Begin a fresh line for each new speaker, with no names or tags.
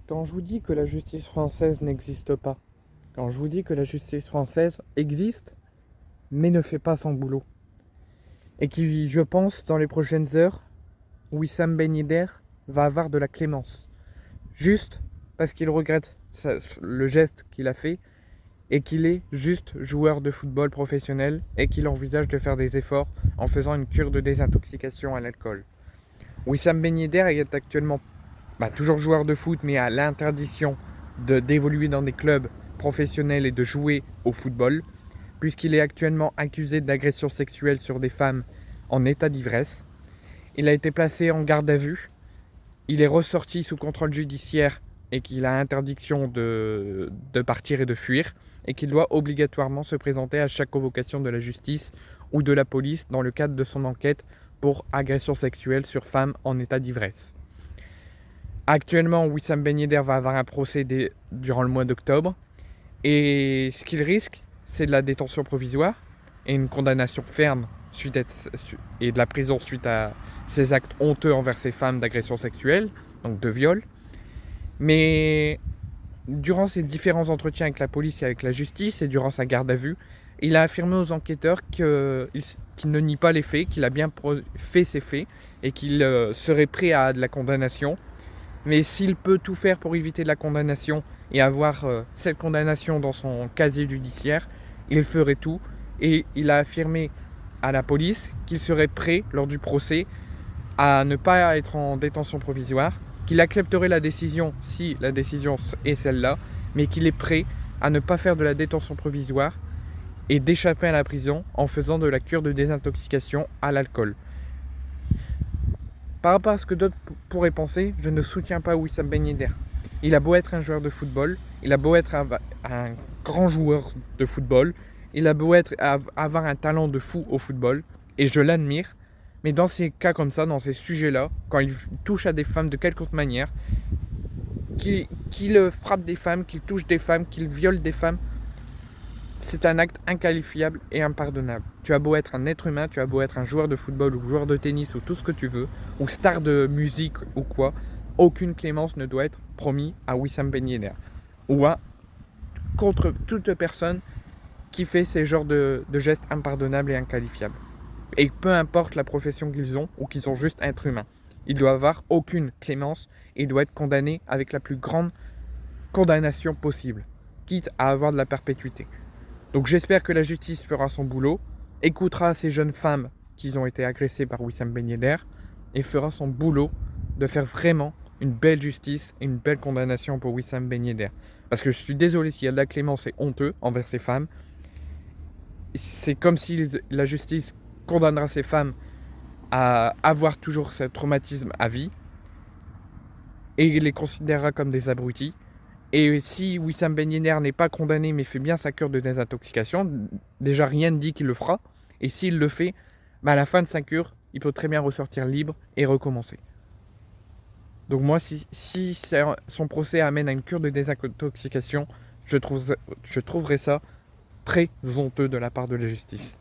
Quand je vous dis que la justice française n'existe pas, quand je vous dis que la justice française existe, mais ne fait pas son boulot, et qui, je pense, dans les prochaines heures, Wissam Ben Yedder va avoir de la clémence, juste parce qu'il regrette le geste qu'il a fait, et qu'il est juste joueur de football professionnel, et qu'il envisage de faire des efforts en faisant une cure de désintoxication à l'alcool. Wissam Ben Yedder est actuellement toujours joueur de foot, mais à l'interdiction d'évoluer dans des clubs professionnels et de jouer au football, puisqu'il est actuellement accusé d'agression sexuelle sur des femmes en état d'ivresse. Il a été placé en garde à vue. Il est ressorti sous contrôle judiciaire et qu'il a interdiction de partir et de fuir, et qu'il doit obligatoirement se présenter à chaque convocation de la justice ou de la police dans le cadre de son enquête pour agression sexuelle sur femmes en état d'ivresse. Actuellement, Wissam Ben Yedder va avoir un procès durant le mois d'octobre. Et ce qu'il risque, c'est de la détention provisoire et une condamnation ferme et de la prison suite à ses actes honteux envers ces femmes d'agression sexuelle, donc de viol. Mais durant ses différents entretiens avec la police et avec la justice et durant sa garde à vue, il a affirmé aux enquêteurs qu'il ne nie pas les faits, qu'il a bien fait ses faits et qu'il serait prêt à de la condamnation. Mais s'il peut tout faire pour éviter de la condamnation et avoir cette condamnation dans son casier judiciaire, il ferait tout. Et il a affirmé à la police qu'il serait prêt, lors du procès, à ne pas être en détention provisoire, qu'il accepterait la décision si la décision est celle-là, mais qu'il est prêt à ne pas faire de la détention provisoire et d'échapper à la prison en faisant de la cure de désintoxication à l'alcool. Par rapport à ce que d'autres pourraient penser, je ne soutiens pas Wissam Ben Yedder. Il a beau être un joueur de football, il a beau être un grand joueur de football, il a beau avoir un talent de fou au football, et je l'admire, mais dans ces cas comme ça, dans ces sujets-là, quand il touche à des femmes de quelque autre manière, qu'il frappe des femmes, qu'il touche des femmes, qu'il viole des femmes, c'est un acte inqualifiable et impardonnable. Tu as beau être un être humain, tu as beau être un joueur de football ou joueur de tennis ou tout ce que tu veux, ou star de musique ou quoi, aucune clémence ne doit être promise à Wissam Ben Yedder ou contre toute personne qui fait ces genres de gestes impardonnables et inqualifiables. Et peu importe la profession qu'ils ont ou qu'ils sont juste êtres humains. Il doit avoir aucune clémence et il doit être condamné avec la plus grande condamnation possible, quitte à avoir de la perpétuité. Donc j'espère que la justice fera son boulot, écoutera ces jeunes femmes qui ont été agressées par Wissam Ben Yedder et fera son boulot de faire vraiment une belle justice et une belle condamnation pour Wissam Ben Yedder. Parce que je suis désolé, s'il y a de la clémence, c'est honteux envers ces femmes. C'est comme si la justice condamnera ces femmes à avoir toujours ce traumatisme à vie et les considérera comme des abrutis. Et si Wissam Ben Yedder n'est pas condamné mais fait bien sa cure de désintoxication, déjà rien ne dit qu'il le fera. Et s'il le fait, à la fin de sa cure, il peut très bien ressortir libre et recommencer. Donc moi, si son procès amène à une cure de désintoxication, je trouverais ça très honteux de la part de la justice.